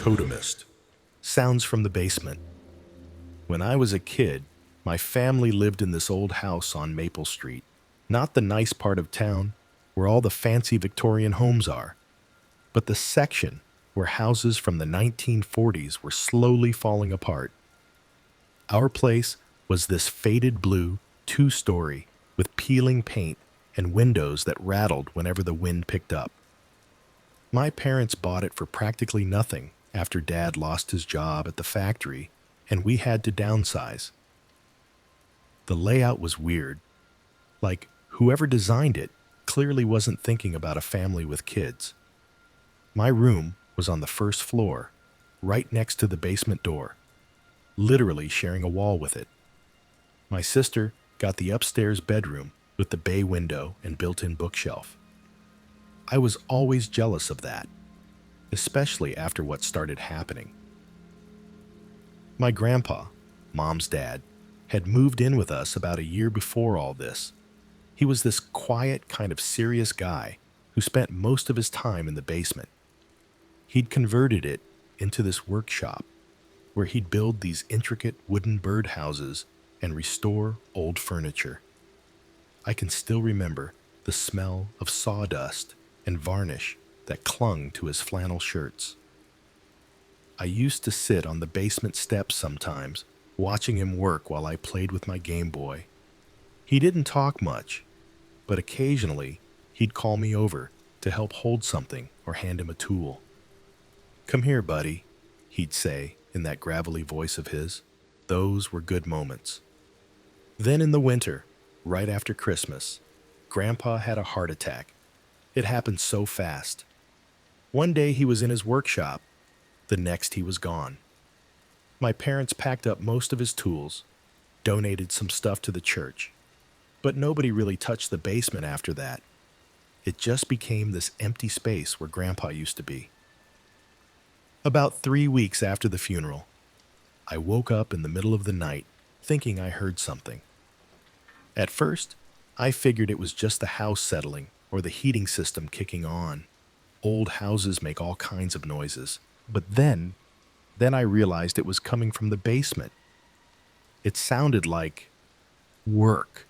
Totemist. Sounds from the basement. When I was a kid, my family lived in this old house on Maple Street, not the nice part of town where all the fancy Victorian homes are, but the section where houses from the 1940s were slowly falling apart. Our place was this faded blue, two-story, with peeling paint and windows that rattled whenever the wind picked up. My parents bought it for practically nothing after Dad lost his job at the factory and we had to downsize. The layout was weird. Like, whoever designed it clearly wasn't thinking about a family with kids. My room was on the first floor, right next to the basement door, literally sharing a wall with it. My sister got the upstairs bedroom with the bay window and built-in bookshelf. I was always jealous of that, especially after what started happening. My grandpa, Mom's dad, had moved in with us about a year before all this. He was this quiet, kind of serious guy who spent most of his time in the basement. He'd converted it into this workshop where he'd build these intricate wooden birdhouses and restore old furniture. I can still remember the smell of sawdust and varnish that clung to his flannel shirts. I used to sit on the basement steps sometimes, watching him work while I played with my Game Boy. He didn't talk much, but occasionally he'd call me over to help hold something or hand him a tool. "Come here, buddy," he'd say in that gravelly voice of his. Those were good moments. Then in the winter, right after Christmas, Grandpa had a heart attack. It happened so fast. One day he was in his workshop, the next he was gone. My parents packed up most of his tools, donated some stuff to the church, but nobody really touched the basement after that. It just became this empty space where Grandpa used to be. About 3 weeks after the funeral, I woke up in the middle of the night thinking I heard something. At first, I figured it was just the house settling or the heating system kicking on. Old houses make all kinds of noises. But then I realized it was coming from the basement. It sounded like work.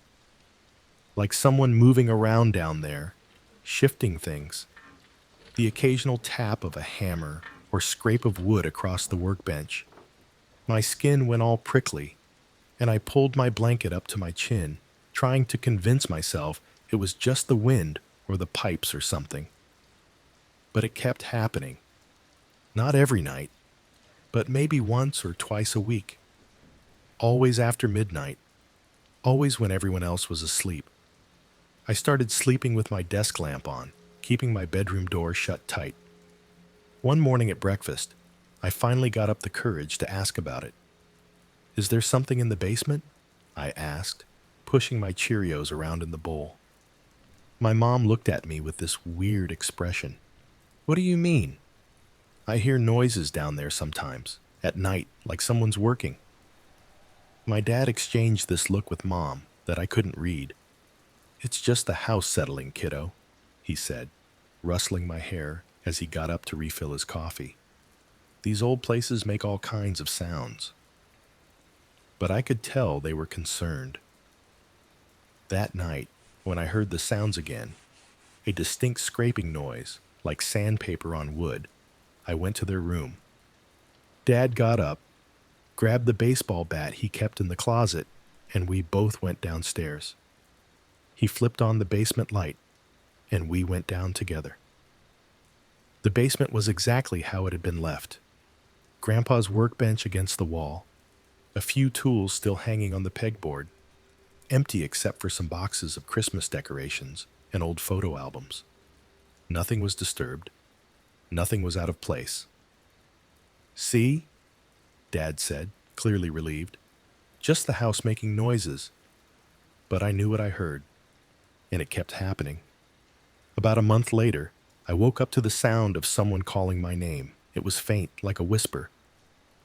Like someone moving around down there, shifting things. The occasional tap of a hammer or scrape of wood across the workbench. My skin went all prickly, and I pulled my blanket up to my chin, trying to convince myself it was just the wind or the pipes or something. But it kept happening. Not every night, but maybe once or twice a week. Always after midnight. Always when everyone else was asleep. I started sleeping with my desk lamp on, keeping my bedroom door shut tight. One morning at breakfast, I finally got up the courage to ask about it. "Is there something in the basement?" I asked, pushing my Cheerios around in the bowl. My mom looked at me with this weird expression. "What do you mean?" "I hear noises down there sometimes, at night, like someone's working." My dad exchanged this look with Mom that I couldn't read. "It's just the house settling, kiddo," he said, rustling my hair as he got up to refill his coffee. "These old places make all kinds of sounds." But I could tell they were concerned. That night, when I heard the sounds again, a distinct scraping noise, like sandpaper on wood, I went to their room. Dad got up, grabbed the baseball bat he kept in the closet, and we both went downstairs. He flipped on the basement light, and we went down together. The basement was exactly how it had been left. Grandpa's workbench against the wall, a few tools still hanging on the pegboard, empty except for some boxes of Christmas decorations and old photo albums. Nothing was disturbed. Nothing was out of place. "See?" Dad said, clearly relieved. "Just the house making noises." But I knew what I heard, and it kept happening. About a month later, I woke up to the sound of someone calling my name. It was faint, like a whisper,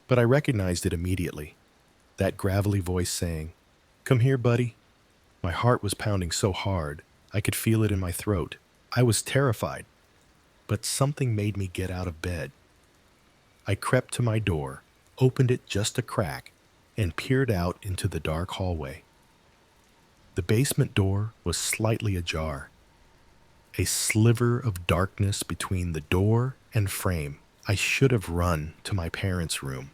but I recognized it immediately. That gravelly voice saying, "Come here, buddy." My heart was pounding so hard, I could feel it in my throat. I was terrified, but something made me get out of bed. I crept to my door, opened it just a crack, and peered out into the dark hallway. The basement door was slightly ajar, a sliver of darkness between the door and frame. I should have run to my parents' room.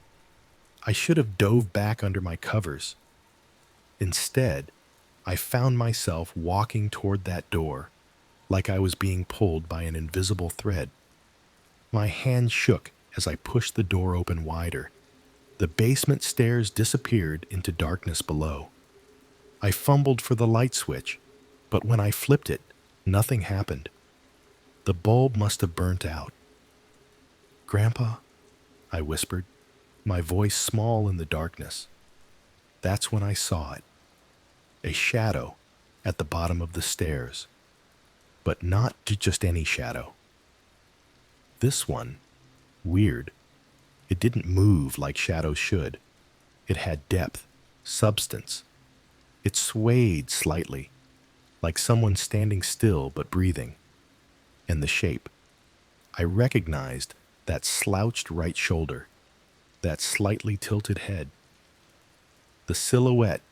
I should have dove back under my covers. Instead, I found myself walking toward that door like I was being pulled by an invisible thread. My hand shook as I pushed the door open wider. The basement stairs disappeared into darkness below. I fumbled for the light switch, but when I flipped it, nothing happened. The bulb must have burnt out. "Grandpa," I whispered, my voice small in the darkness. That's when I saw it. A shadow at the bottom of the stairs. But not just any shadow. This one, weird. It didn't move like shadows should. It had depth, substance. It swayed slightly, like someone standing still but breathing. And the shape. I recognized that slouched right shoulder, that slightly tilted head. The silhouette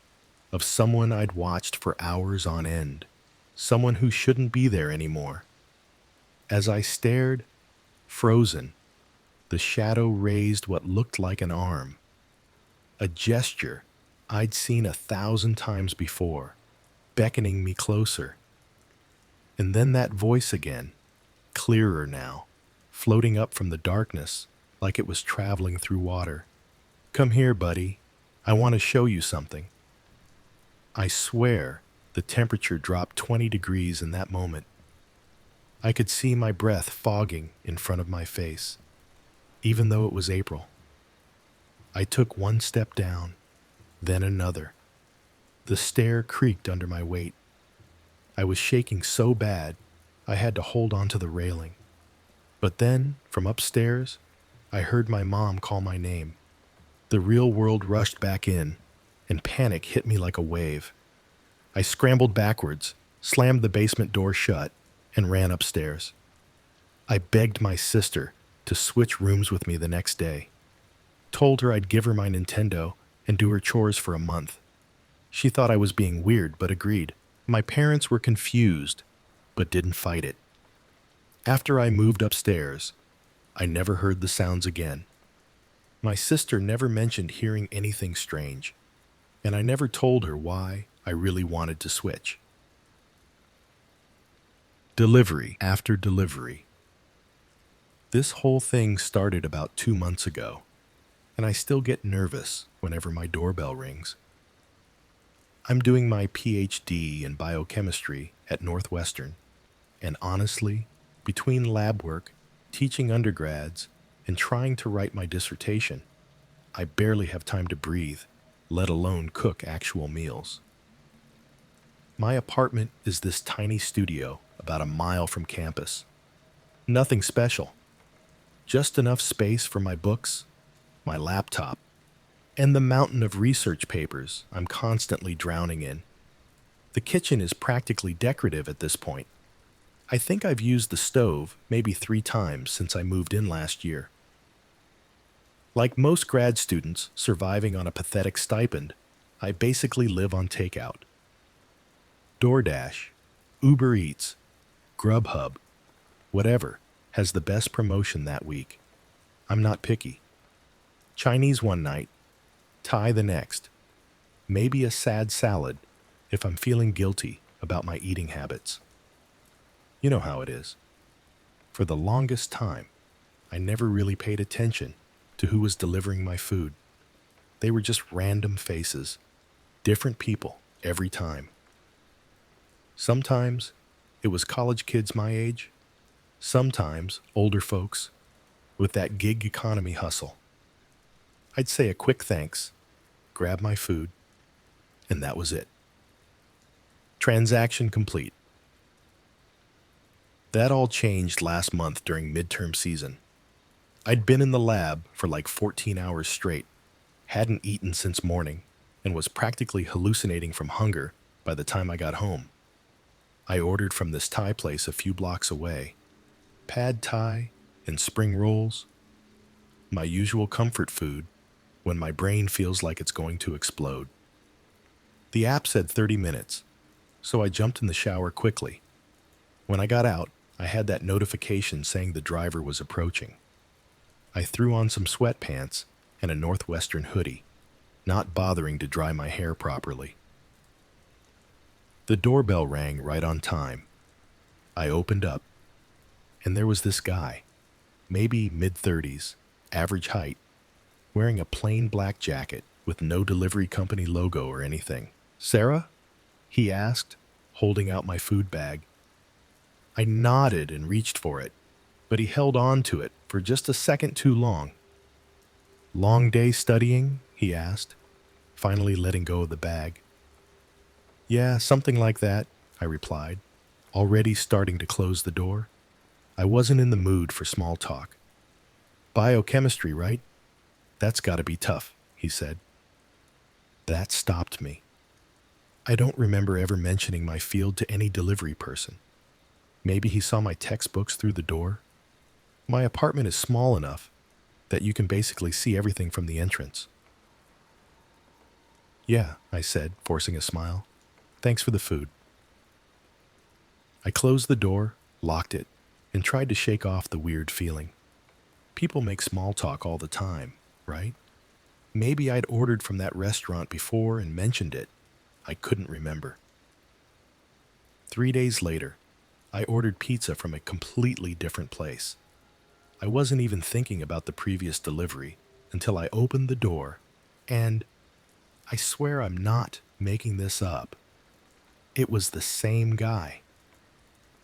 of someone I'd watched for hours on end, someone who shouldn't be there anymore. As I stared, frozen, the shadow raised what looked like an arm, a gesture I'd seen 1,000 times before, beckoning me closer. And then that voice again, clearer now, floating up from the darkness like it was traveling through water. "Come here, buddy. I want to show you something." I swear the temperature dropped 20 degrees in that moment. I could see my breath fogging in front of my face, even though it was April. I took one step down, then another. The stair creaked under my weight. I was shaking so bad, I had to hold onto the railing. But then, from upstairs, I heard my mom call my name. The real world rushed back in, and panic hit me like a wave. I scrambled backwards, slammed the basement door shut, and ran upstairs. I begged my sister to switch rooms with me the next day. Told her I'd give her my Nintendo and do her chores for a month. She thought I was being weird, but agreed. My parents were confused, but didn't fight it. After I moved upstairs, I never heard the sounds again. My sister never mentioned hearing anything strange, and I never told her why I really wanted to switch. Delivery after delivery. This whole thing started about 2 months ago, and I still get nervous whenever my doorbell rings. I'm doing my PhD in biochemistry at Northwestern, and honestly, between lab work, teaching undergrads, and trying to write my dissertation, I barely have time to breathe, let alone cook actual meals. My apartment is this tiny studio about a mile from campus. Nothing special, just enough space for my books, my laptop, and the mountain of research papers I'm constantly drowning in. The kitchen is practically decorative at this point. I think I've used the stove maybe 3 times since I moved in last year. Like most grad students surviving on a pathetic stipend, I basically live on takeout. DoorDash, Uber Eats, Grubhub, whatever, has the best promotion that week. I'm not picky. Chinese one night, Thai the next. Maybe a sad salad if I'm feeling guilty about my eating habits. You know how it is. For the longest time, I never really paid attention to who was delivering my food. They were just random faces, different people every time. Sometimes it was college kids my age, sometimes older folks with that gig economy hustle. I'd say a quick thanks, grab my food, and that was it. Transaction complete. That all changed last month during midterm season. I'd been in the lab for like 14 hours straight, hadn't eaten since morning, and was practically hallucinating from hunger by the time I got home. I ordered from this Thai place a few blocks away. Pad Thai and spring rolls. my usual comfort food when my brain feels like it's going to explode. The app said 30 minutes, so I jumped in the shower quickly. When I got out, I had that notification saying the driver was approaching. I threw on some sweatpants and a Northwestern hoodie, not bothering to dry my hair properly. The doorbell rang right on time. I opened up, and there was this guy, maybe mid-30s, average height, wearing a plain black jacket with no delivery company logo or anything. "Sarah?" he asked, holding out my food bag. I nodded and reached for it, but he held on to it for just a second too long. "Long day studying?" he asked, finally letting go of the bag. "Yeah, something like that," I replied, already starting to close the door. I wasn't in the mood for small talk. "Biochemistry, right? That's gotta be tough," he said. That stopped me. I don't remember ever mentioning my field to any delivery person. Maybe he saw my textbooks through the door. My apartment is small enough that you can basically see everything from the entrance. "Yeah," I said, forcing a smile. "Thanks for the food." I closed the door, locked it, and tried to shake off the weird feeling. People make small talk all the time, right? Maybe I'd ordered from that restaurant before and mentioned it. I couldn't remember. 3 days later, I ordered pizza from a completely different place. I wasn't even thinking about the previous delivery until I opened the door, and I swear I'm not making this up. It was the same guy.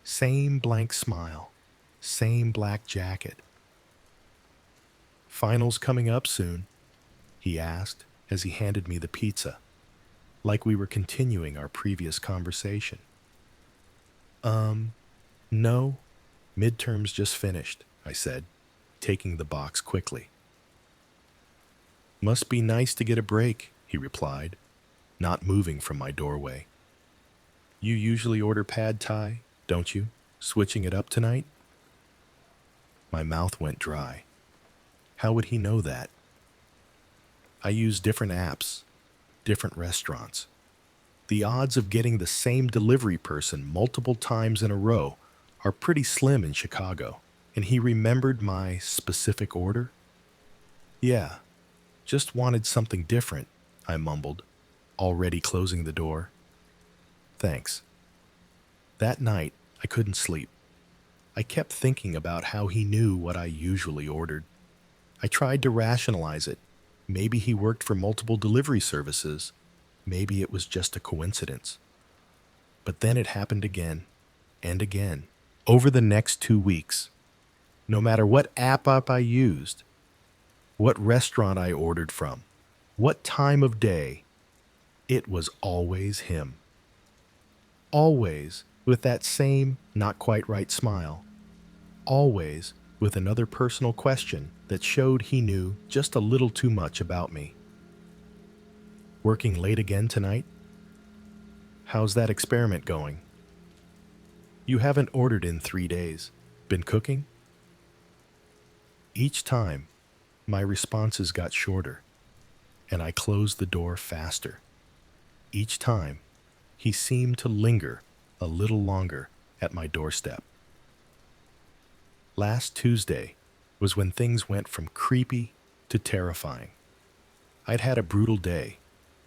Same blank smile. Same black jacket. "Finals coming up soon?" he asked as he handed me the pizza, like we were continuing our previous conversation. No, midterms just finished," I said, taking the box quickly. "Must be nice to get a break," he replied, not moving from my doorway. "You usually order pad thai, don't you? Switching it up tonight?" My mouth went dry. How would he know that? I use different apps, different restaurants. The odds of getting the same delivery person multiple times in a row are pretty slim in Chicago, and he remembered my specific order? "Yeah, just wanted something different," I mumbled, already closing the door. "Thanks." That night, I couldn't sleep. I kept thinking about how he knew what I usually ordered. I tried to rationalize it. Maybe he worked for multiple delivery services. Maybe it was just a coincidence. But then it happened again and again over the next 2 weeks. No matter what app I used, what restaurant I ordered from, what time of day, it was always him. Always with that same not quite right smile. Always with another personal question that showed he knew just a little too much about me. "Working late again tonight? How's that experiment going? You haven't ordered in 3 days. Been cooking?" Each time, my responses got shorter, and I closed the door faster. Each time, he seemed to linger a little longer at my doorstep. Last Tuesday was when things went from creepy to terrifying. I'd had a brutal day.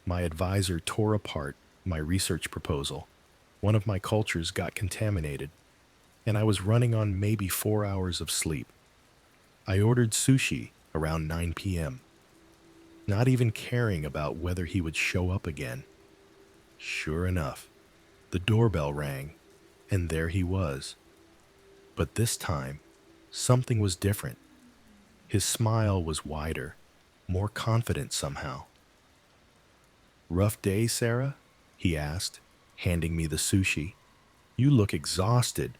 My advisor tore apart my research proposal. One of my cultures got contaminated, and I was running on maybe 4 hours of sleep. I ordered sushi around 9 p.m., not even caring about whether he would show up again. Sure enough, the doorbell rang, and there he was. But this time, something was different. His smile was wider, more confident somehow. "Rough day, Sarah?" he asked, handing me the sushi. "You look exhausted."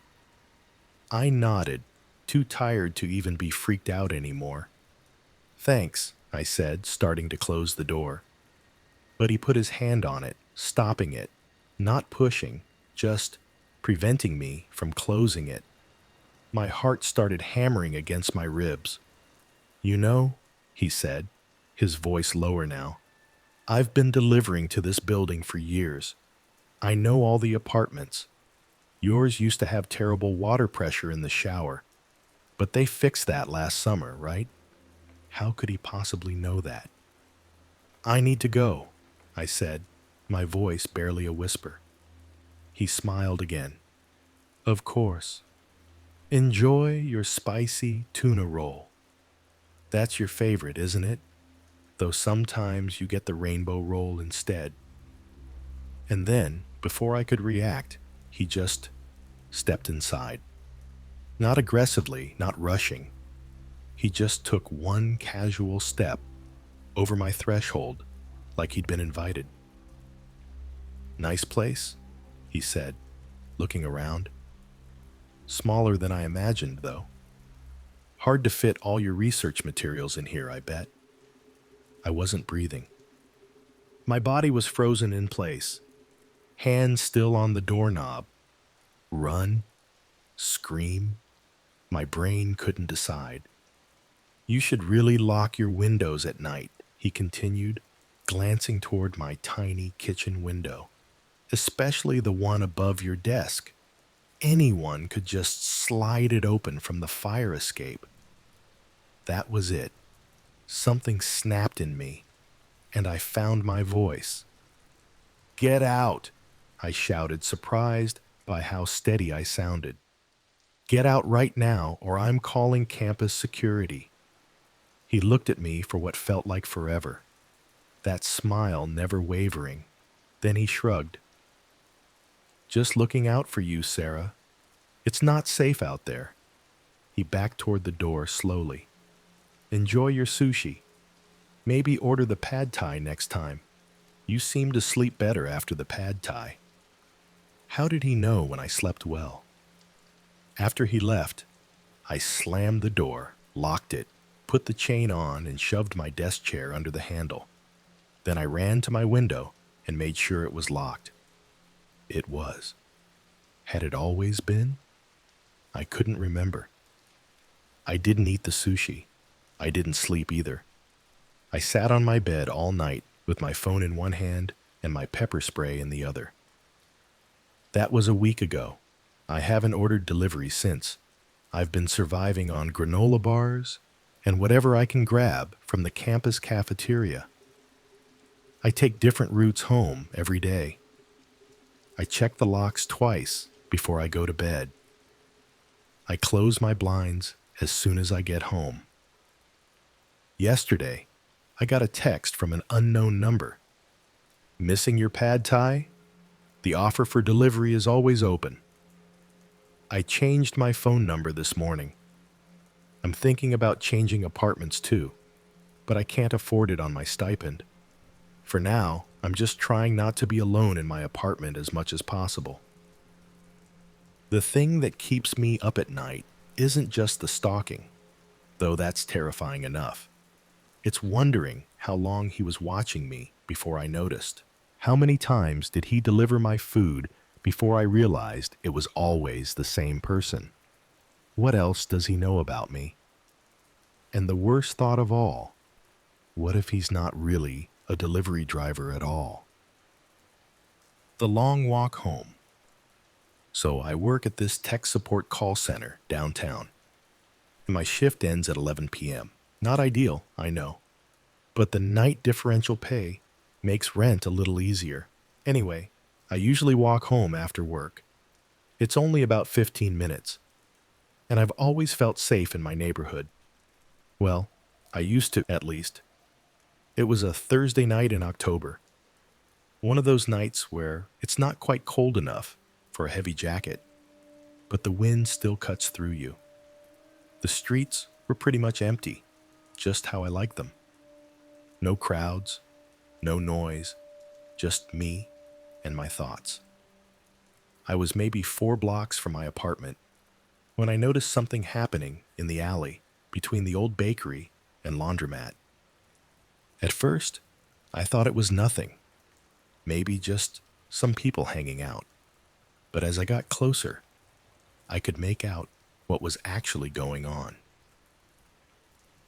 I nodded, too tired to even be freaked out anymore. "Thanks," I said, starting to close the door. But he put his hand on it, stopping it, not pushing, just preventing me from closing it. My heart started hammering against my ribs. You know, he said, his voice lower now, I've been delivering to this building for years. I know all the apartments. Yours used to have terrible water pressure in the shower, but they fixed that last summer, right? How could he possibly know that? I need to go, I said, my voice barely a whisper. He smiled again. Of course. Enjoy your spicy tuna roll. That's your favorite, isn't it? Though sometimes you get the rainbow roll instead. And then, before I could react, he just stepped inside. Not aggressively, not rushing. He just took one casual step over my threshold like he'd been invited. Nice place, he said, looking around. Smaller than I imagined, though. Hard to fit all your research materials in here, I bet. I wasn't breathing. My body was frozen in place, hands still on the doorknob. Run? Scream? My brain couldn't decide. You should really lock your windows at night, he continued, glancing toward my tiny kitchen window, especially the one above your desk. Anyone could just slide it open from the fire escape. That was it. Something snapped in me, and I found my voice. Get out, I shouted, surprised by how steady I sounded. Get out right now, or I'm calling campus security. He looked at me for what felt like forever, that smile never wavering. Then he shrugged. Just looking out for you, Sarah. It's not safe out there. He backed toward the door slowly. Enjoy your sushi. Maybe order the pad thai next time. You seem to sleep better after the pad thai. How did he know when I slept well? After he left, I slammed the door, locked it, put the chain on, and shoved my desk chair under the handle. Then I ran to my window and made sure it was locked. It was. Had it always been? I couldn't remember. I didn't eat the sushi. I didn't sleep either. I sat on my bed all night with my phone in one hand and my pepper spray in the other. That was a week ago. I haven't ordered delivery since. I've been surviving on granola bars and whatever I can grab from the campus cafeteria. I take different routes home every day. I check the locks twice before I go to bed. I close my blinds as soon as I get home. Yesterday, I got a text from an unknown number. Missing your pad thai? The offer for delivery is always open. I changed my phone number this morning. I'm thinking about changing apartments too, but I can't afford it on my stipend. For now, I'm just trying not to be alone in my apartment as much as possible. The thing that keeps me up at night isn't just the stalking, though that's terrifying enough. It's wondering how long he was watching me before I noticed. How many times did he deliver my food before I realized it was always the same person? What else does he know about me? And the worst thought of all, what if he's not really a delivery driver at all? The long walk home. So I work at this tech support call center downtown, and my shift ends at 11 p.m. Not ideal, I know, but the night differential pay makes rent a little easier. Anyway, I usually walk home after work. It's only about 15 minutes, and I've always felt safe in my neighborhood. Well, I used to, at least. It was a Thursday night in October. One of those nights where it's not quite cold enough for a heavy jacket, but the wind still cuts through you. The streets were pretty much empty, just how I like them. No crowds, no noise, just me and my thoughts. I was maybe 4 blocks from my apartment when I noticed something happening in the alley between the old bakery and laundromat. At first, I thought it was nothing, maybe just some people hanging out. But as I got closer, I could make out what was actually going on.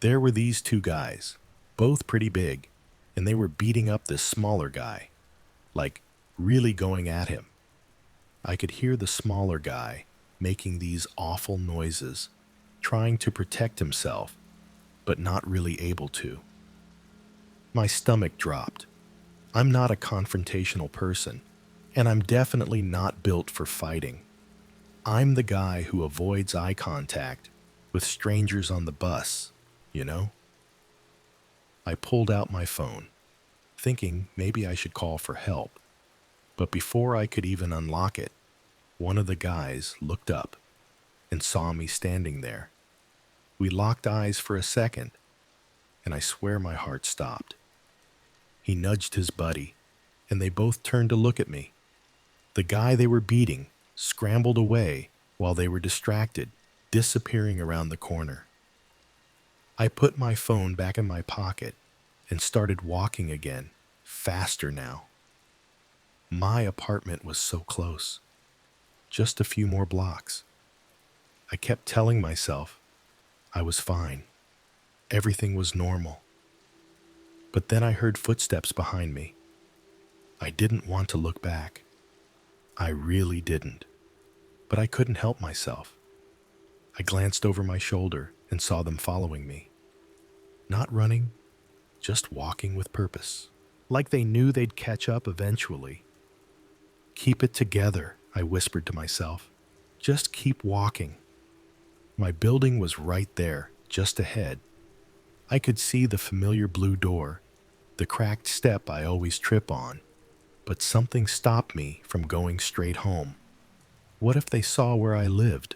There were these two guys, both pretty big, and they were beating up this smaller guy, like really going at him. I could hear the smaller guy making these awful noises, trying to protect himself, but not really able to. My stomach dropped. I'm not a confrontational person, and I'm definitely not built for fighting. I'm the guy who avoids eye contact with strangers on the bus, you know? I pulled out my phone, thinking maybe I should call for help. But before I could even unlock it, one of the guys looked up and saw me standing there. We locked eyes for a second, and I swear my heart stopped. He nudged his buddy, and they both turned to look at me. The guy they were beating scrambled away while they were distracted, disappearing around the corner. I put my phone back in my pocket and started walking again, faster now. My apartment was so close. Just a few more blocks. I kept telling myself I was fine. Everything was normal. But then I heard footsteps behind me. I didn't want to look back. I really didn't. But I couldn't help myself. I glanced over my shoulder and saw them following me. Not running, just walking with purpose. Like they knew they'd catch up eventually. Keep it together, I whispered to myself. Just keep walking. My building was right there, just ahead. I could see the familiar blue door, the cracked step I always trip on, but something stopped me from going straight home. What if they saw where I lived?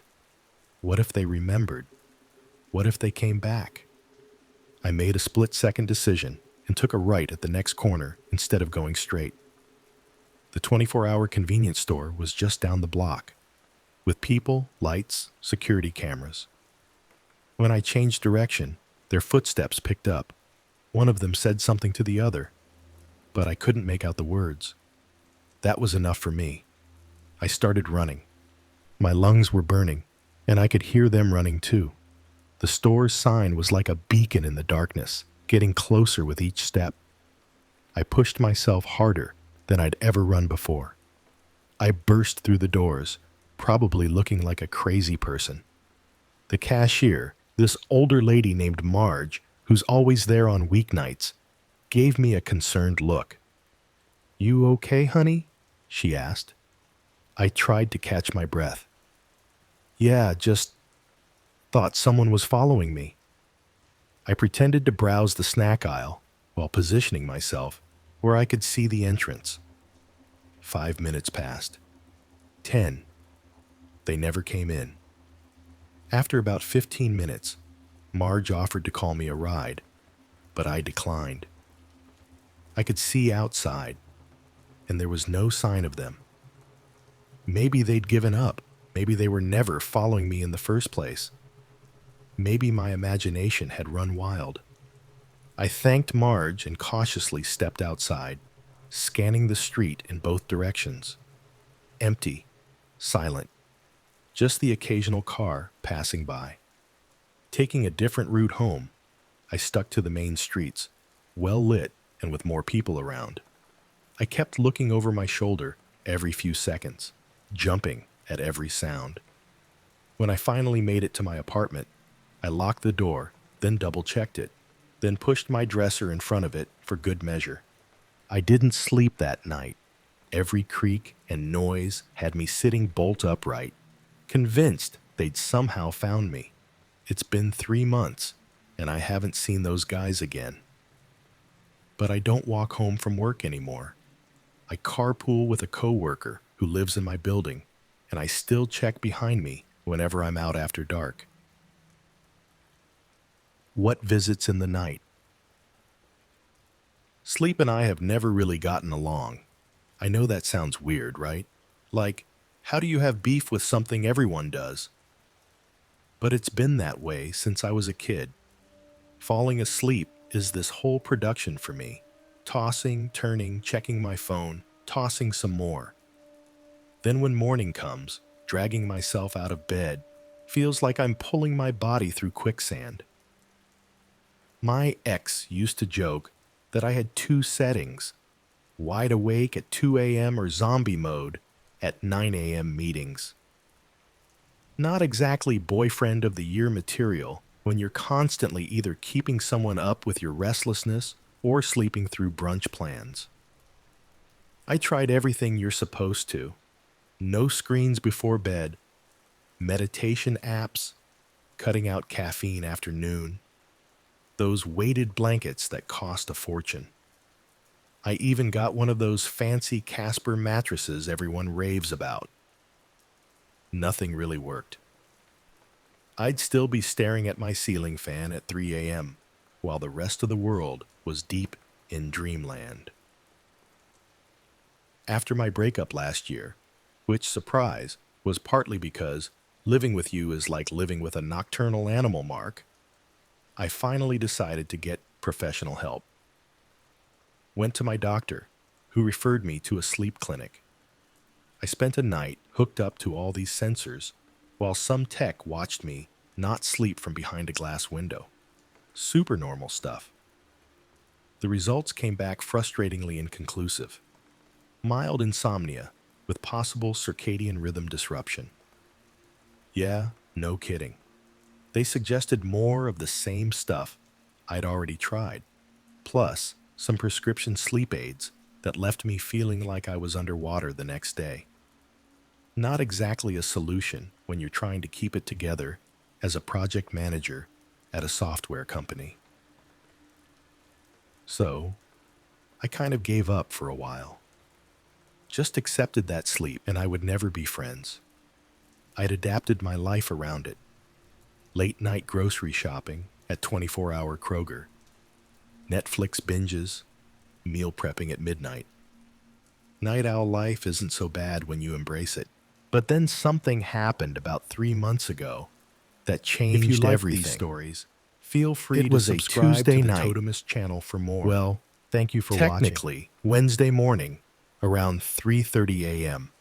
What if they remembered? What if they came back? I made a split-second decision and took a right at the next corner instead of going straight. The 24-hour convenience store was just down the block, with people, lights, security cameras. When I changed direction, their footsteps picked up. One of them said something to the other, but I couldn't make out the words. That was enough for me. I started running. My lungs were burning, and I could hear them running too. The store's sign was like a beacon in the darkness, getting closer with each step. I pushed myself harder than I'd ever run before. I burst through the doors, probably looking like a crazy person. The cashier, this older lady named Marge, who's always there on weeknights, gave me a concerned look. "You okay, honey?" she asked. I tried to catch my breath. "Yeah, just thought someone was following me." I pretended to browse the snack aisle while positioning myself where I could see the entrance. 5 minutes passed. 10. They never came in. After about 15 minutes, Marge offered to call me a ride, but I declined. I could see outside, and there was no sign of them. Maybe they'd given up. Maybe they were never following me in the first place. Maybe my imagination had run wild. I thanked Marge and cautiously stepped outside, scanning the street in both directions. Empty, silent, just the occasional car passing by. Taking a different route home, I stuck to the main streets, well lit and with more people around. I kept looking over my shoulder every few seconds, jumping at every sound. When I finally made it to my apartment, I locked the door, then double-checked it, then pushed my dresser in front of it for good measure. I didn't sleep that night. Every creak and noise had me sitting bolt upright, convinced they'd somehow found me. It's been 3 months, and I haven't seen those guys again. But I don't walk home from work anymore. I carpool with a coworker who lives in my building, and I still check behind me whenever I'm out after dark. What visits in the night? Sleep and I have never really gotten along. I know that sounds weird, right? Like, how do you have beef with something everyone does? But it's been that way since I was a kid. Falling asleep is this whole production for me. Tossing, turning, checking my phone, tossing some more. Then when morning comes, dragging myself out of bed feels like I'm pulling my body through quicksand. My ex used to joke that I had two settings: wide awake at 2 a.m. or zombie mode at 9 a.m. meetings. Not exactly boyfriend of the year material when you're constantly either keeping someone up with your restlessness or sleeping through brunch plans. I tried everything you're supposed to: no screens before bed, meditation apps, cutting out caffeine after noon, those weighted blankets that cost a fortune. I even got one of those fancy Casper mattresses everyone raves about. Nothing really worked. I'd still be staring at my ceiling fan at 3 a.m., while the rest of the world was deep in dreamland. After my breakup last year, which, surprise, was partly because living with you is like living with a nocturnal animal, Mark, I finally decided to get professional help. Went to my doctor, who referred me to a sleep clinic. I spent a night hooked up to all these sensors while some tech watched me not sleep from behind a glass window. Super normal stuff. The results came back frustratingly inconclusive. Mild insomnia with possible circadian rhythm disruption. Yeah, no kidding. They suggested more of the same stuff I'd already tried, plus some prescription sleep aids that left me feeling like I was underwater the next day. Not exactly a solution when you're trying to keep it together as a project manager at a software company. So, I kind of gave up for a while. Just accepted that sleep and I would never be friends. I'd adapted my life around it. Late night grocery shopping at 24-hour Kroger, Netflix binges, meal prepping at midnight. Night owl life isn't so bad when you embrace it. But then something happened about 3 months ago that changed everything. If you like these stories, feel free to subscribe to the Totemist channel for more. Well, thank you for watching. Technically, Wednesday morning, around 3:30 a.m.,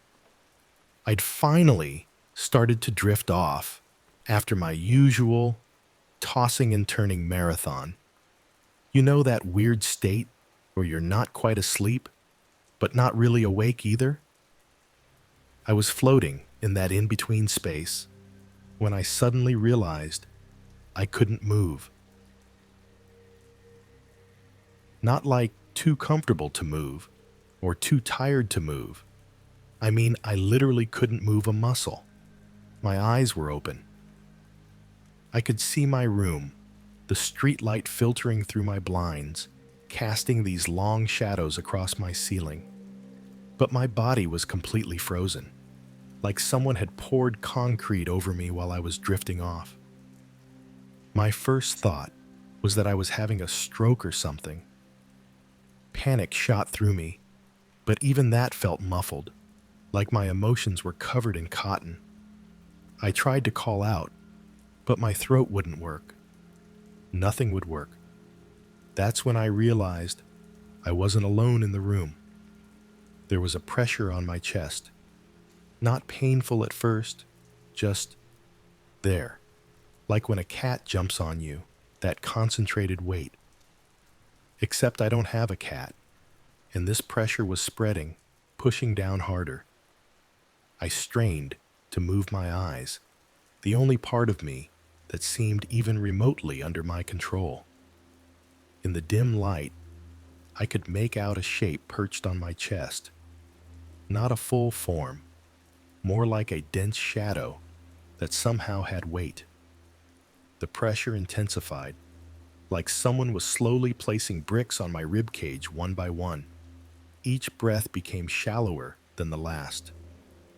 I'd finally started to drift off after my usual tossing and turning marathon. You know that weird state where you're not quite asleep, but not really awake either? I was floating in that in-between space when I suddenly realized I couldn't move. Not like too comfortable to move or too tired to move. I mean, I literally couldn't move a muscle. My eyes were open. I could see my room, the street light filtering through my blinds, casting these long shadows across my ceiling. But my body was completely frozen, like someone had poured concrete over me while I was drifting off. My first thought was that I was having a stroke or something. Panic shot through me, but even that felt muffled, like my emotions were covered in cotton. I tried to call out, but my throat wouldn't work. Nothing would work. That's when I realized I wasn't alone in the room. There was a pressure on my chest. Not painful at first, just there. Like when a cat jumps on you, that concentrated weight. Except I don't have a cat, and this pressure was spreading, pushing down harder. I strained to move my eyes, the only part of me that seemed even remotely under my control. In the dim light, I could make out a shape perched on my chest. Not a full form, more like a dense shadow that somehow had weight. The pressure intensified, like someone was slowly placing bricks on my ribcage one by one. Each breath became shallower than the last.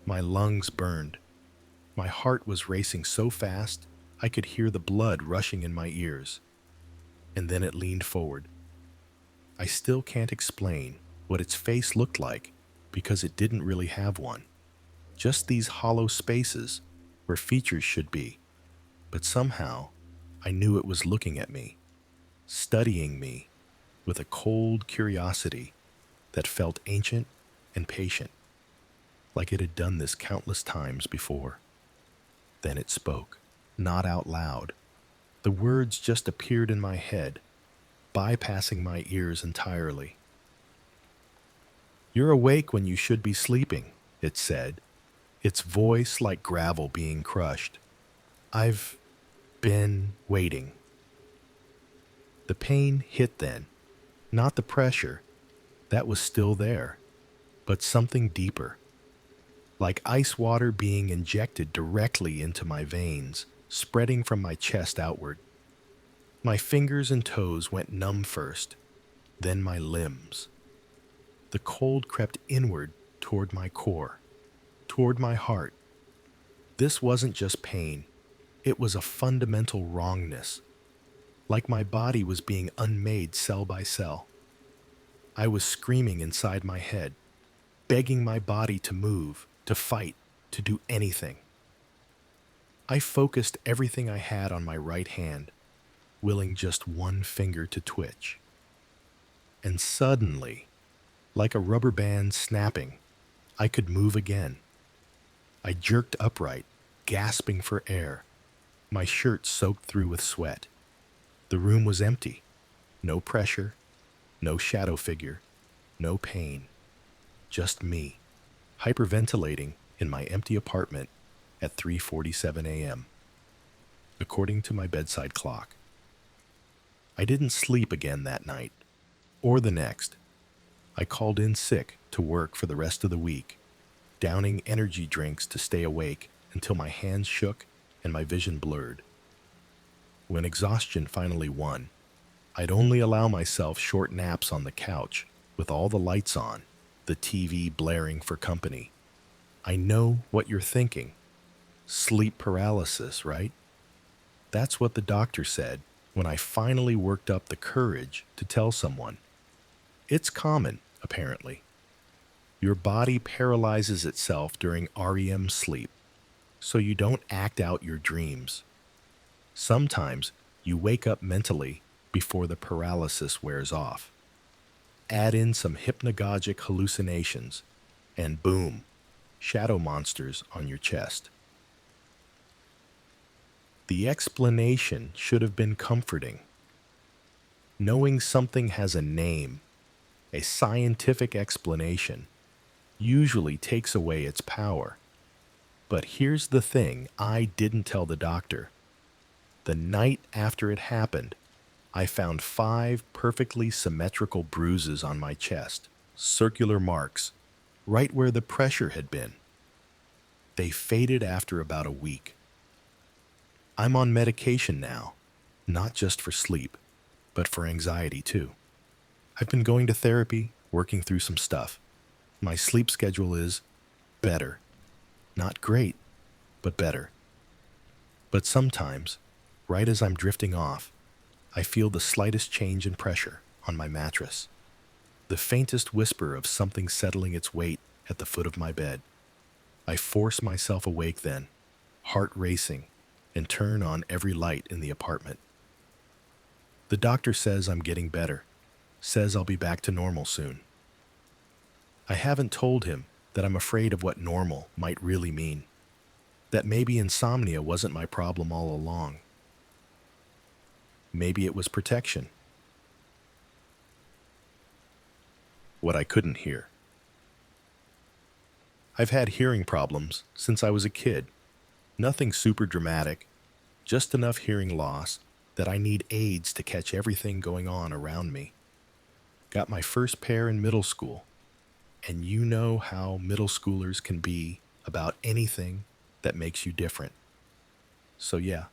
My lungs burned. My heart was racing so fast I could hear the blood rushing in my ears. And then it leaned forward. I still can't explain what its face looked like because it didn't really have one. Just these hollow spaces where features should be. But somehow, I knew it was looking at me, studying me with a cold curiosity that felt ancient and patient, like it had done this countless times before. Then it spoke, not out loud. The words just appeared in my head, bypassing my ears entirely. "You're awake when you should be sleeping," it said, its voice like gravel being crushed. "I've been waiting." The pain hit then, not the pressure, that was still there, but something deeper, like ice water being injected directly into my veins, spreading from my chest outward. My fingers and toes went numb first, then my limbs. The cold crept inward toward my core, toward my heart. This wasn't just pain, it was a fundamental wrongness, like my body was being unmade cell by cell. I was screaming inside my head, begging my body to move, to fight, to do anything. I focused everything I had on my right hand, willing just one finger to twitch. And suddenly, like a rubber band snapping, I could move again. I jerked upright, gasping for air, my shirt soaked through with sweat. The room was empty. No pressure, no shadow figure, no pain. Just me, hyperventilating in my empty apartment at 3:47 a.m., according to my bedside clock. I didn't sleep again that night, or the next. I called in sick to work for the rest of the week, downing energy drinks to stay awake until my hands shook and my vision blurred. When exhaustion finally won, I'd only allow myself short naps on the couch with all the lights on, the TV blaring for company. I know what you're thinking. Sleep paralysis, right? That's what the doctor said when I finally worked up the courage to tell someone. It's common, apparently. Your body paralyzes itself during REM sleep, so you don't act out your dreams. Sometimes you wake up mentally before the paralysis wears off. Add in some hypnagogic hallucinations, and boom, shadow monsters on your chest. The explanation should have been comforting. Knowing something has a name, a scientific explanation, usually takes away its power. But here's the thing I didn't tell the doctor. The night after it happened, I found 5 perfectly symmetrical bruises on my chest, circular marks, right where the pressure had been. They faded after about a week. I'm on medication now, not just for sleep, but for anxiety too. I've been going to therapy, working through some stuff. My sleep schedule is better. Not great, but better. But sometimes, right as I'm drifting off, I feel the slightest change in pressure on my mattress. The faintest whisper of something settling its weight at the foot of my bed. I force myself awake then, heart racing, and turn on every light in the apartment. The doctor says I'm getting better, says I'll be back to normal soon. I haven't told him that I'm afraid of what normal might really mean, that maybe insomnia wasn't my problem all along. Maybe it was protection. What I couldn't hear. I've had hearing problems since I was a kid. Nothing super dramatic, just enough hearing loss that I need aids to catch everything going on around me. Got my first pair in middle school, and you know how middle schoolers can be about anything that makes you different. So yeah,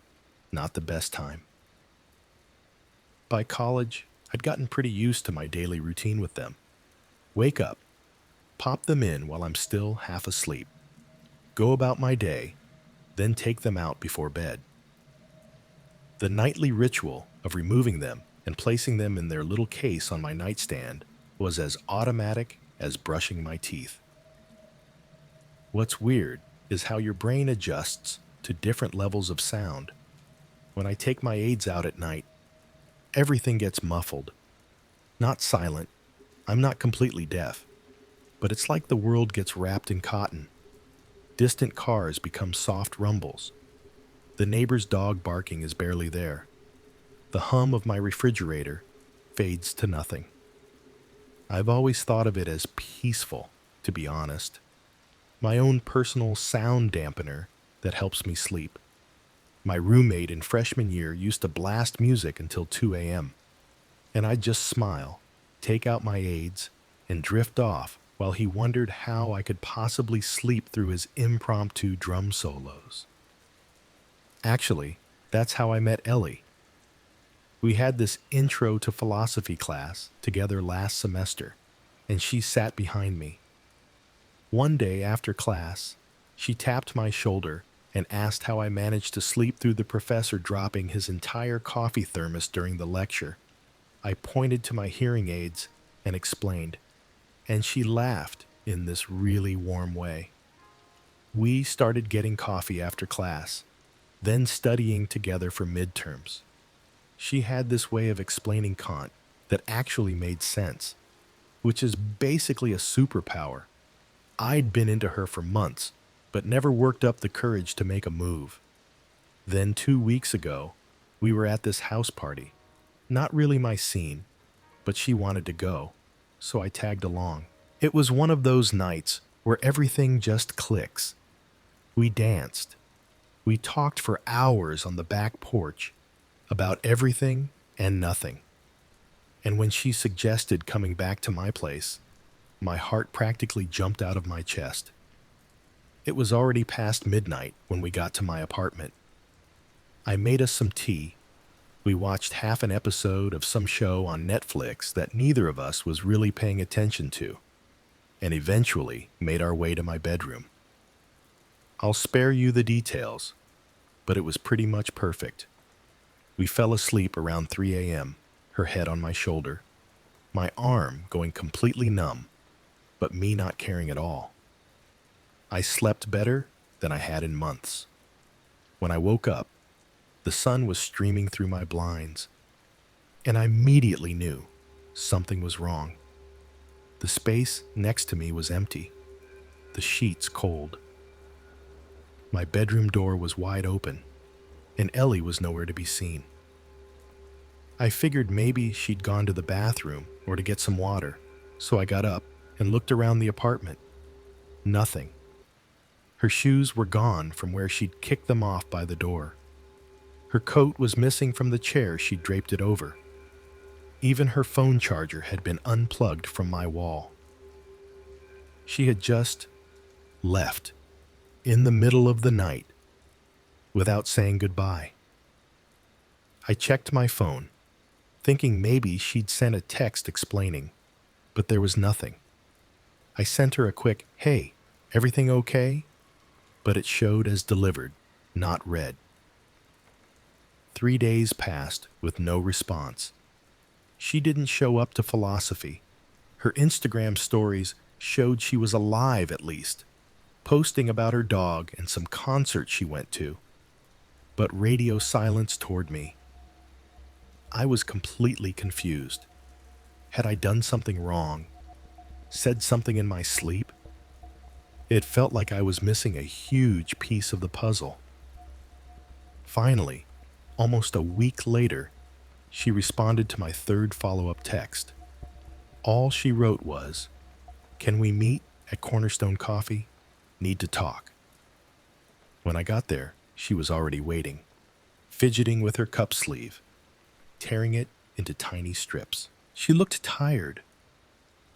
not the best time. By college, I'd gotten pretty used to my daily routine with them. Wake up, pop them in while I'm still half asleep, go about my day, then take them out before bed. The nightly ritual of removing them and placing them in their little case on my nightstand was as automatic as brushing my teeth. What's weird is how your brain adjusts to different levels of sound. When I take my aids out at night, everything gets muffled. Not silent, I'm not completely deaf, but it's like the world gets wrapped in cotton. Distant cars become soft rumbles. The neighbor's dog barking is barely there. The hum of my refrigerator fades to nothing. I've always thought of it as peaceful, to be honest. My own personal sound dampener that helps me sleep. My roommate in freshman year used to blast music until 2 a.m., and I'd just smile, take out my aids, and drift off while he wondered how I could possibly sleep through his impromptu drum solos. Actually, that's how I met Ellie. We had this intro to philosophy class together last semester, and she sat behind me. One day after class, she tapped my shoulder and asked how I managed to sleep through the professor dropping his entire coffee thermos during the lecture. I pointed to my hearing aids and explained, and she laughed in this really warm way. We started getting coffee after class, then studying together for midterms. She had this way of explaining Kant that actually made sense, which is basically a superpower. I'd been into her for months, but never worked up the courage to make a move. Then 2 weeks ago, we were at this house party. Not really my scene, but she wanted to go, so I tagged along. It was one of those nights where everything just clicks. We danced. We talked for hours on the back porch about everything and nothing. And when she suggested coming back to my place, my heart practically jumped out of my chest. It was already past midnight when we got to my apartment. I made us some tea. We watched half an episode of some show on Netflix that neither of us was really paying attention to, and eventually made our way to my bedroom. I'll spare you the details, but it was pretty much perfect. We fell asleep around 3 a.m., her head on my shoulder, my arm going completely numb, but me not caring at all. I slept better than I had in months. When I woke up, the sun was streaming through my blinds, and I immediately knew something was wrong. The space next to me was empty, the sheets cold. My bedroom door was wide open, and Ellie was nowhere to be seen. I figured maybe she'd gone to the bathroom or to get some water, so I got up and looked around the apartment. Nothing. Her shoes were gone from where she'd kicked them off by the door. Her coat was missing from the chair she'd draped it over. Even her phone charger had been unplugged from my wall. She had just left in the middle of the night without saying goodbye. I checked my phone, thinking maybe she'd sent a text explaining, but there was nothing. I sent her a quick, "Hey, everything okay?" but it showed as delivered, not read. 3 days passed with no response. She didn't show up to philosophy. Her Instagram stories showed she was alive at least, posting about her dog and some concert she went to. But radio silence toward me. I was completely confused. Had I done something wrong? Said something in my sleep? It felt like I was missing a huge piece of the puzzle. Finally, almost a week later, she responded to my third follow-up text. All she wrote was, "Can we meet at Cornerstone Coffee? Need to talk." When I got there, she was already waiting, fidgeting with her cup sleeve, tearing it into tiny strips. She looked tired,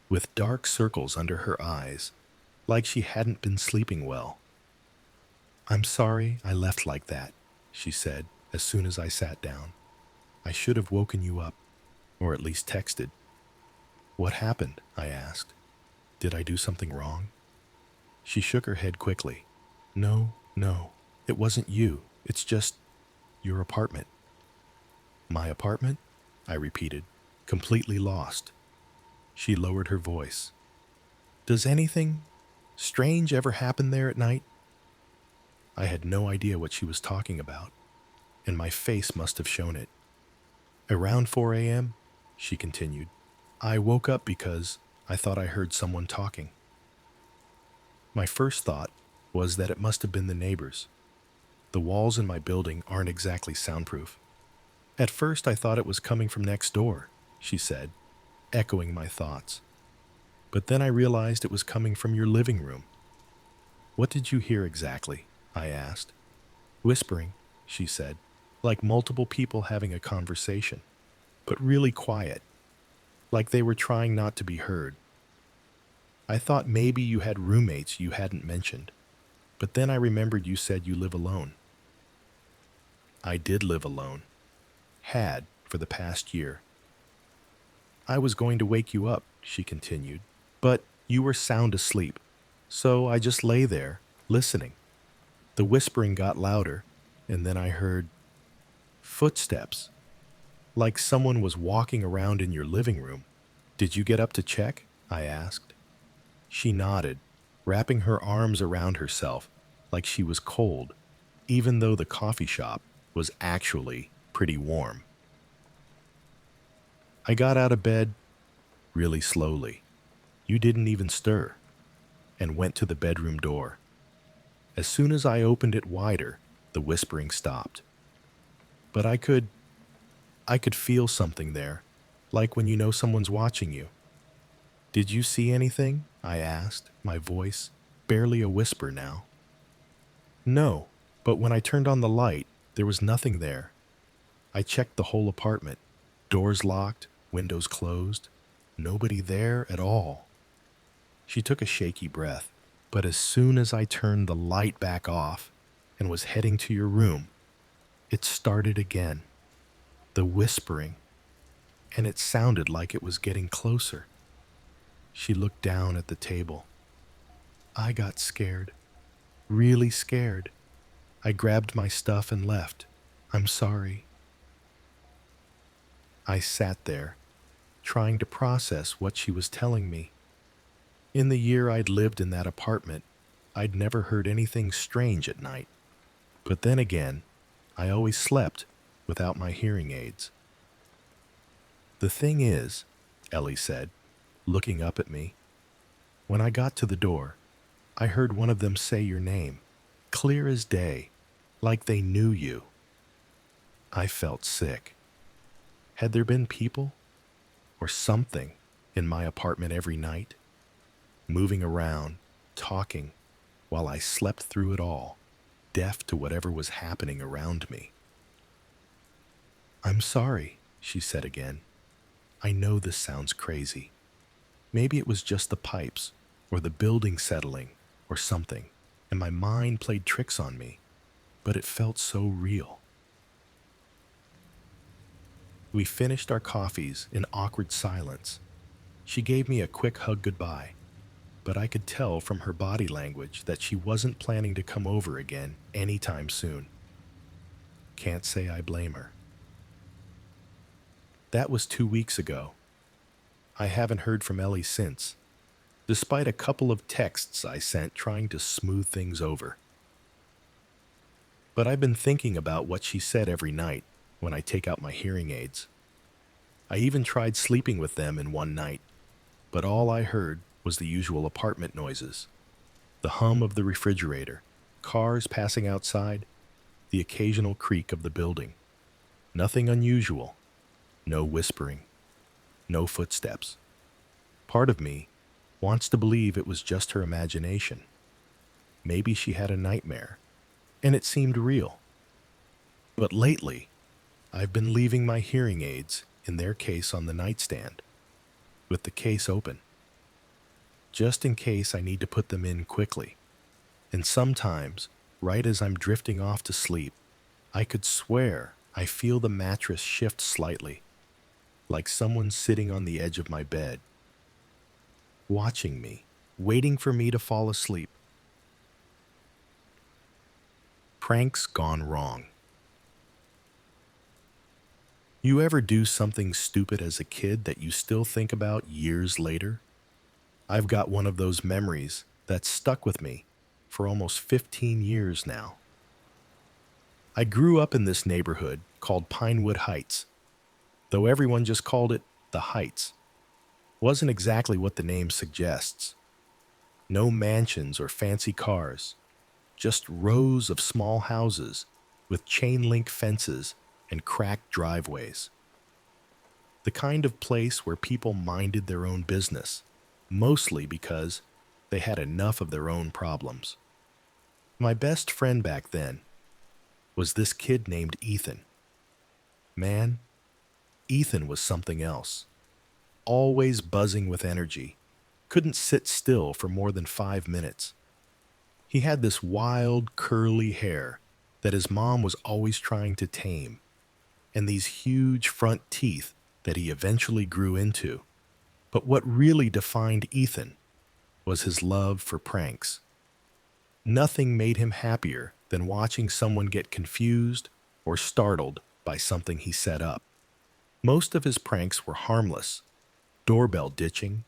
with dark circles under her eyes, like she hadn't been sleeping well. "I'm sorry I left like that," she said as soon as I sat down. "I should have woken you up, or at least texted." "What happened?" I asked. "Did I do something wrong?" She shook her head quickly. No, it wasn't you. It's just your apartment." "My apartment?" I repeated, completely lost. She lowered her voice. "Does anything strange ever happen there at night?" I had no idea what she was talking about, and my face must have shown it. "Around 4 a.m., she continued, "I woke up because I thought I heard someone talking." My first thought was that it must have been the neighbors. The walls in my building aren't exactly soundproof. At first I thought it was coming from next door, she said, echoing my thoughts. But then I realized it was coming from your living room. What did you hear exactly? I asked. Whispering, she said, like multiple people having a conversation, but really quiet, like they were trying not to be heard. I thought maybe you had roommates you hadn't mentioned, but then I remembered you said you live alone. I did live alone. Had for the past year. I was going to wake you up, she continued, but you were sound asleep, so I just lay there, listening. The whispering got louder, and then I heard footsteps, like someone was walking around in your living room. Did you get up to check? I asked. She nodded, wrapping her arms around herself like she was cold, even though the coffee shop was actually pretty warm. I got out of bed really slowly. You didn't even stir, and went to the bedroom door. As soon as I opened it wider, the whispering stopped. But I could feel something there, like when you know someone's watching you. Did you see anything? I asked, my voice barely a whisper now. No, but when I turned on the light, there was nothing there. I checked the whole apartment. Doors locked, windows closed. Nobody there at all. She took a shaky breath, but as soon as I turned the light back off and was heading to your room, it started again. The whispering, and it sounded like it was getting closer. She looked down at the table. I got scared, really scared. I grabbed my stuff and left. I'm sorry. I sat there, trying to process what she was telling me. In the year I'd lived in that apartment, I'd never heard anything strange at night. But then again, I always slept without my hearing aids. The thing is, Ellie said, looking up at me, when I got to the door, I heard one of them say your name, clear as day, like they knew you. I felt sick. Had there been people or something in my apartment every night, moving around, talking, while I slept through it all, deaf to whatever was happening around me? I'm sorry, she said again. I know this sounds crazy. Maybe it was just the pipes, or the building settling, or something, and my mind played tricks on me, but it felt so real. We finished our coffees in awkward silence. She gave me a quick hug goodbye, but I could tell from her body language that she wasn't planning to come over again anytime soon. Can't say I blame her. That was 2 weeks ago. I haven't heard from Ellie since, despite a couple of texts I sent trying to smooth things over. But I've been thinking about what she said every night when I take out my hearing aids. I even tried sleeping with them in one night, but all I heard was the usual apartment noises. The hum of the refrigerator, cars passing outside, the occasional creak of the building. Nothing unusual, no whispering, no footsteps. Part of me wants to believe it was just her imagination. Maybe she had a nightmare, and it seemed real. But lately, I've been leaving my hearing aids in their case on the nightstand, with the case open, just in case I need to put them in quickly. And sometimes, right as I'm drifting off to sleep, I could swear I feel the mattress shift slightly, like someone sitting on the edge of my bed, watching me, waiting for me to fall asleep. Pranks gone wrong. You ever do something stupid as a kid that you still think about years later? I've got one of those memories that's stuck with me for almost 15 years now. I grew up in this neighborhood called Pinewood Heights, though everyone just called it the Heights. Wasn't exactly what the name suggests. No mansions or fancy cars, just rows of small houses with chain link fences and cracked driveways. The kind of place where people minded their own business, mostly because they had enough of their own problems. My best friend back then was this kid named Ethan. Man, Ethan was something else. Always buzzing with energy. Couldn't sit still for more than 5 minutes. He had this wild, curly hair that his mom was always trying to tame, and these huge front teeth that he eventually grew into. But what really defined Ethan was his love for pranks. Nothing made him happier than watching someone get confused or startled by something he set up. Most of his pranks were harmless: doorbell ditching,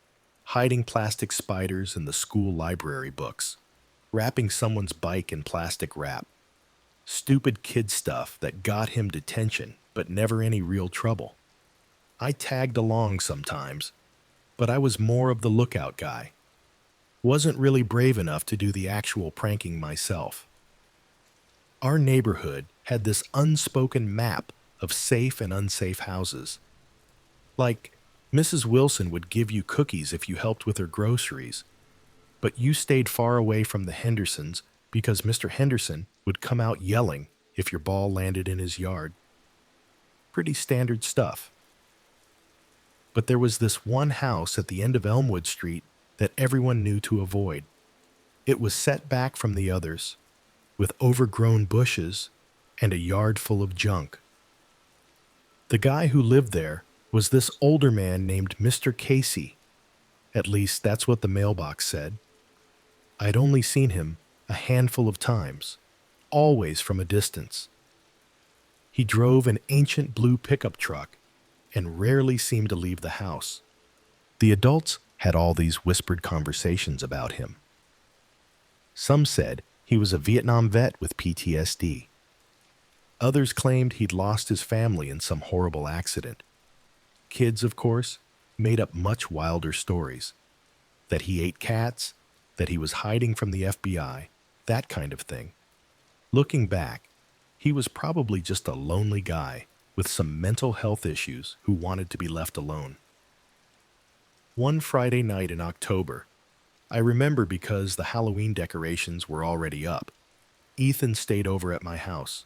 hiding plastic spiders in the school library books, wrapping someone's bike in plastic wrap. Stupid kid stuff that got him detention, but never any real trouble. I tagged along sometimes, but I was more of the lookout guy. Wasn't really brave enough to do the actual pranking myself. Our neighborhood had this unspoken map of safe and unsafe houses. Like, Mrs. Wilson would give you cookies if you helped with her groceries, but you stayed far away from the Hendersons because Mr. Henderson would come out yelling if your ball landed in his yard. Pretty standard stuff. But there was this one house at the end of Elmwood Street that everyone knew to avoid. It was set back from the others, with overgrown bushes and a yard full of junk. The guy who lived there was this older man named Mr. Casey. At least that's what the mailbox said. I'd only seen him a handful of times, always from a distance. He drove an ancient blue pickup truck and rarely seemed to leave the house. The adults had all these whispered conversations about him. Some said he was a Vietnam vet with PTSD. Others claimed he'd lost his family in some horrible accident. Kids, of course, made up much wilder stories. That he ate cats, that he was hiding from the FBI, that kind of thing. Looking back, he was probably just a lonely guy with some mental health issues who wanted to be left alone. One Friday night in October, I remember because the Halloween decorations were already up, Ethan stayed over at my house.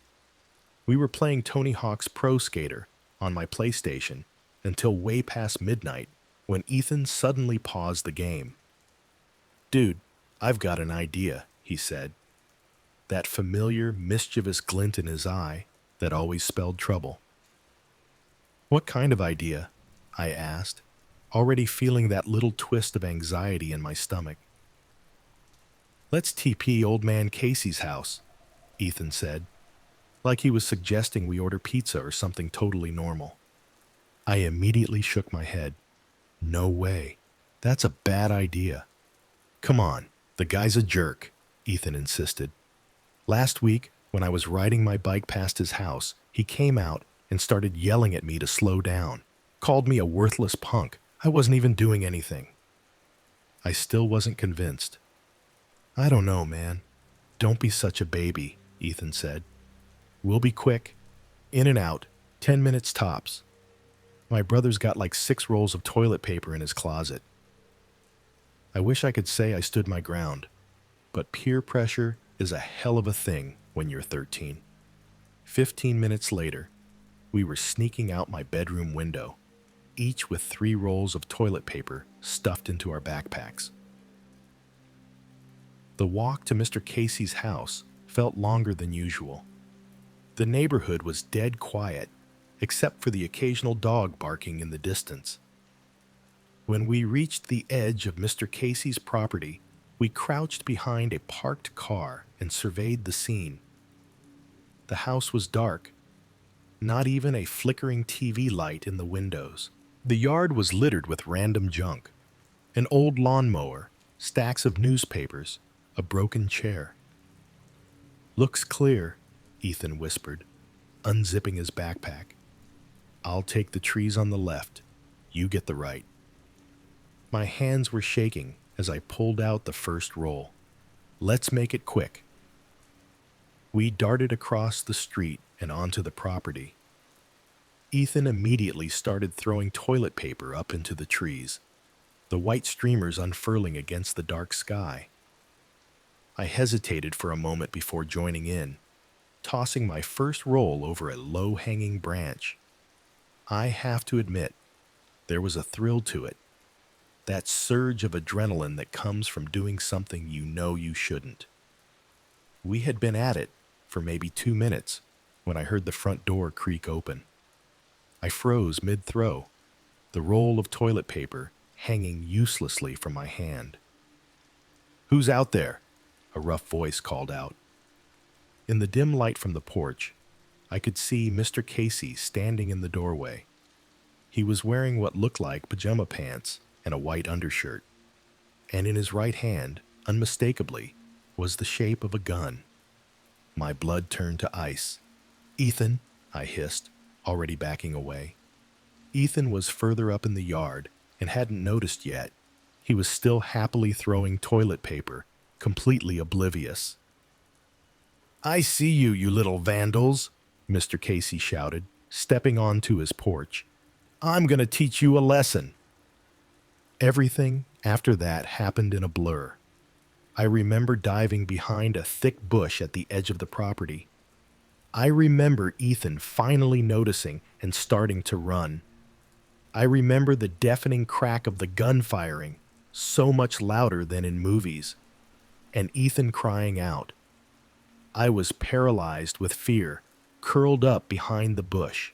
We were playing Tony Hawk's Pro Skater on my PlayStation until way past midnight when Ethan suddenly paused the game. "Dude, I've got an idea," he said. That familiar, mischievous glint in his eye that always spelled trouble. "What kind of idea?" I asked, already feeling that little twist of anxiety in my stomach. "Let's TP Old Man Casey's house," Ethan said, like he was suggesting we order pizza or something totally normal. I immediately shook my head. "No way. That's a bad idea." "Come on, the guy's a jerk," Ethan insisted. "Last week, when I was riding my bike past his house, he came out and started yelling at me to slow down, called me a worthless punk. I wasn't even doing anything." I still wasn't convinced. "I don't know, man. Don't be such a baby," Ethan said. "We'll be quick. In and out, 10 minutes tops. My brother's got like 6 rolls of toilet paper in his closet." I wish I could say I stood my ground, but peer pressure is a hell of a thing when you're 13. 15 minutes later, we were sneaking out my bedroom window, each with 3 rolls of toilet paper stuffed into our backpacks. The walk to Mr. Casey's house felt longer than usual. The neighborhood was dead quiet, except for the occasional dog barking in the distance. When we reached the edge of Mr. Casey's property, we crouched behind a parked car and surveyed the scene. The house was dark, not even a flickering TV light in the windows. The yard was littered with random junk: an old lawnmower, stacks of newspapers, a broken chair. "Looks clear," Ethan whispered, unzipping his backpack. "I'll take the trees on the left. You get the right." My hands were shaking as I pulled out the first roll. "Let's make it quick." We darted across the street and onto the property. Ethan immediately started throwing toilet paper up into the trees, the white streamers unfurling against the dark sky. I hesitated for a moment before joining in, tossing my first roll over a low-hanging branch. I have to admit, there was a thrill to it, that surge of adrenaline that comes from doing something you know you shouldn't. We had been at it for maybe 2 minutes when I heard the front door creak open. I froze mid-throw, the roll of toilet paper hanging uselessly from my hand. "Who's out there?" a rough voice called out. In the dim light from the porch, I could see Mr. Casey standing in the doorway. He was wearing what looked like pajama pants and a white undershirt, and in his right hand, unmistakably, was the shape of a gun. My blood turned to ice. "Ethan," I hissed, already backing away. Ethan was further up in the yard and hadn't noticed yet. He was still happily throwing toilet paper, completely oblivious. "I see you, you little vandals," Mr. Casey shouted, stepping onto his porch. "I'm going to teach you a lesson." Everything after that happened in a blur. I remember diving behind a thick bush at the edge of the property. I remember Ethan finally noticing and starting to run. I remember the deafening crack of the gun firing, so much louder than in movies, and Ethan crying out. I was paralyzed with fear, curled up behind the bush.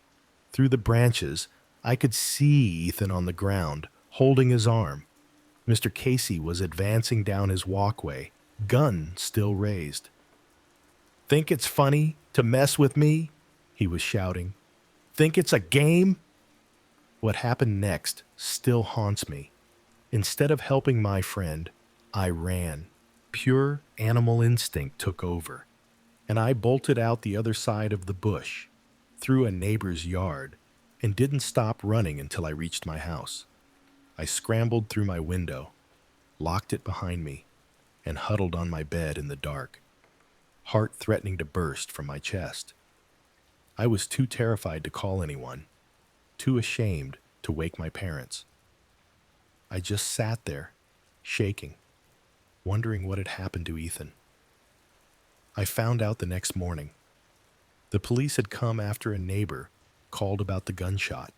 Through the branches, I could see Ethan on the ground, holding his arm. Mr. Casey was advancing down his walkway, gun still raised. "Think it's funny to mess with me?" he was shouting. "Think it's a game?" What happened next still haunts me. Instead of helping my friend, I ran. Pure animal instinct took over, and I bolted out the other side of the bush, through a neighbor's yard, and didn't stop running until I reached my house. I scrambled through my window, locked it behind me, and huddled on my bed in the dark, heart threatening to burst from my chest. I was too terrified to call anyone, too ashamed to wake my parents. I just sat there, shaking, wondering what had happened to Ethan. I found out the next morning. The police had come after a neighbor called about the gunshot.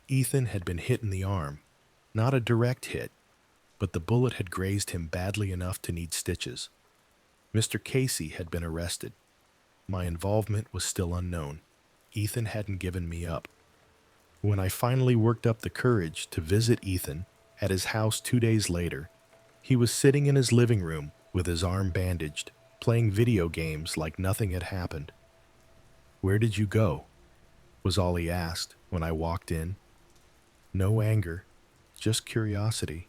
Ethan had been hit in the arm, not a direct hit, but the bullet had grazed him badly enough to need stitches. Mr. Casey had been arrested. My involvement was still unknown. Ethan hadn't given me up. When I finally worked up the courage to visit Ethan at his house 2 days later, he was sitting in his living room with his arm bandaged, playing video games like nothing had happened. "Where did you go?" was all he asked when I walked in. No anger, just curiosity.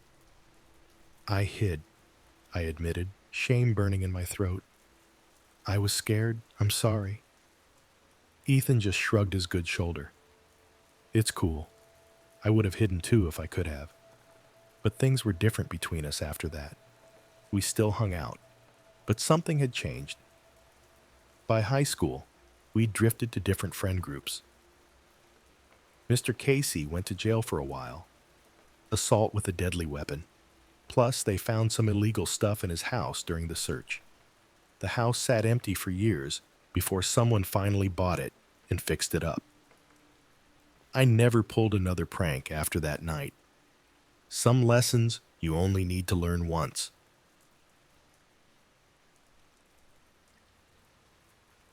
I hid, I admitted, shame burning in my throat. "I was scared. I'm sorry." Ethan just shrugged his good shoulder. "It's cool. I would have hidden too if I could have." But things were different between us after that. We still hung out, but something had changed. By high school, we drifted to different friend groups. Mr. Casey went to jail for a while. Assault with a deadly weapon. Plus, they found some illegal stuff in his house during the search. The house sat empty for years before someone finally bought it and fixed it up. I never pulled another prank after that night. Some lessons you only need to learn once.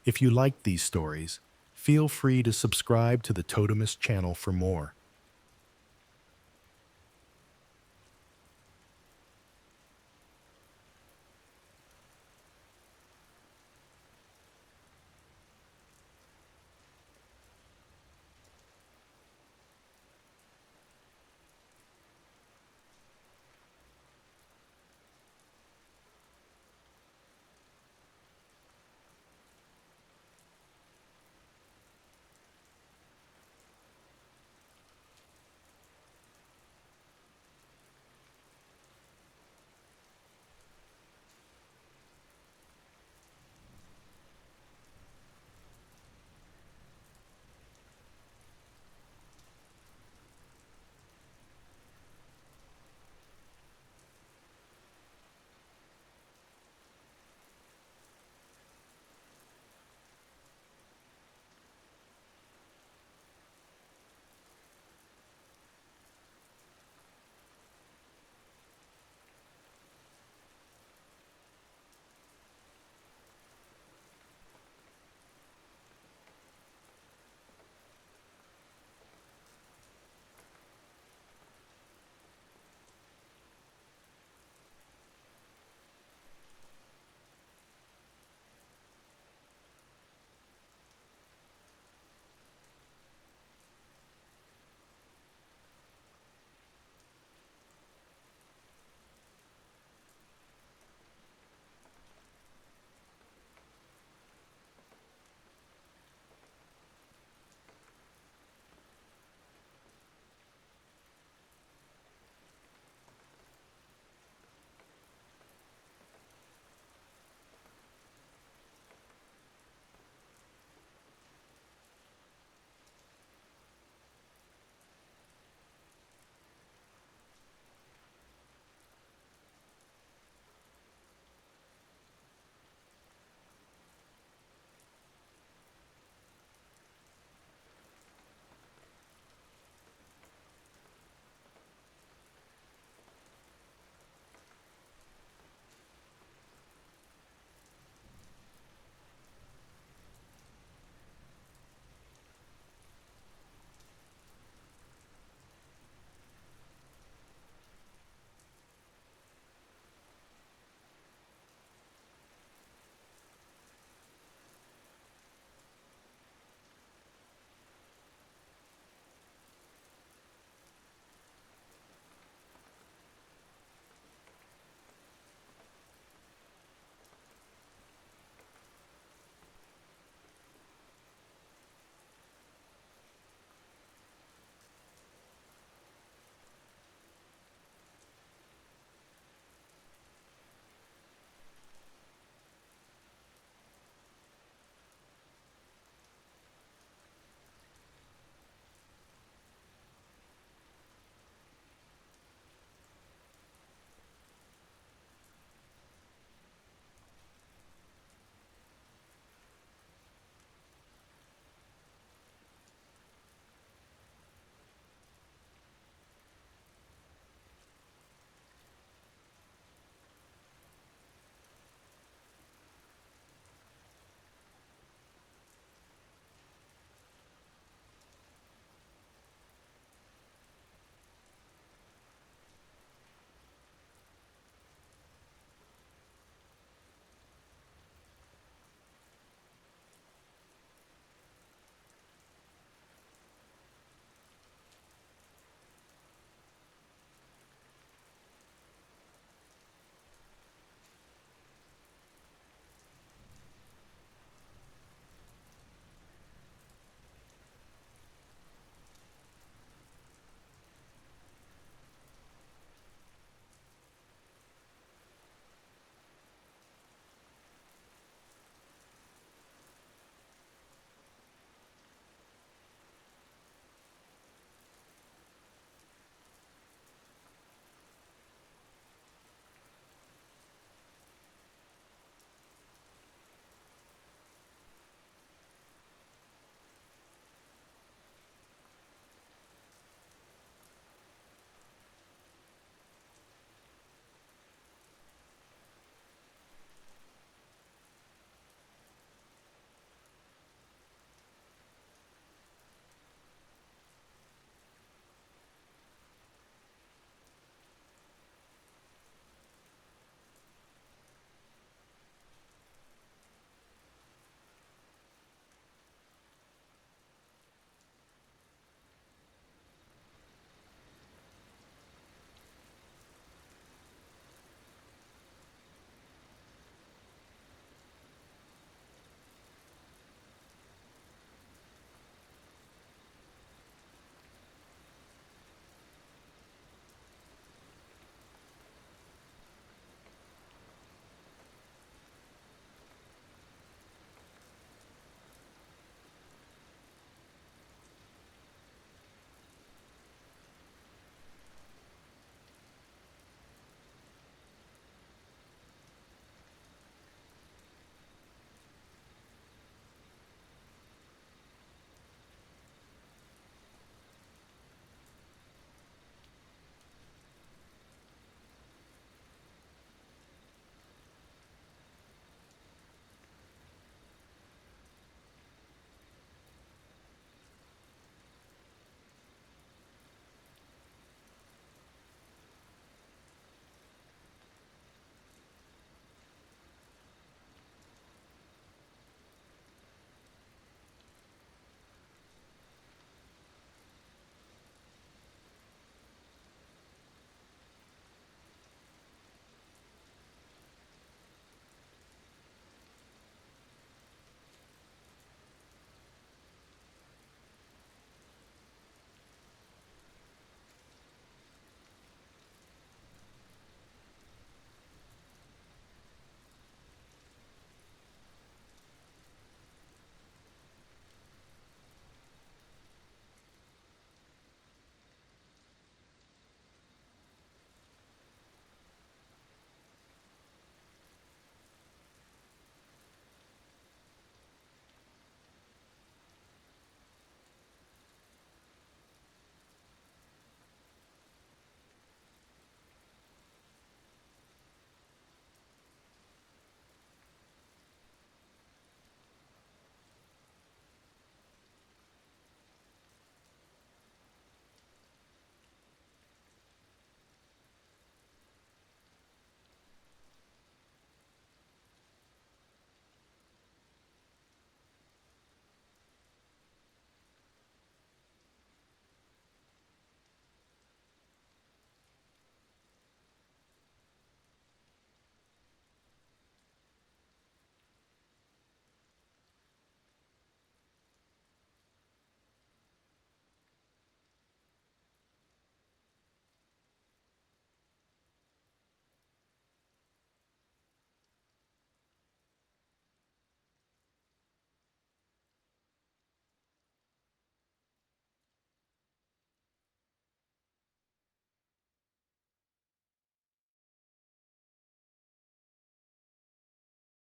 If you liked these stories, feel free to subscribe to the Totemist channel for more.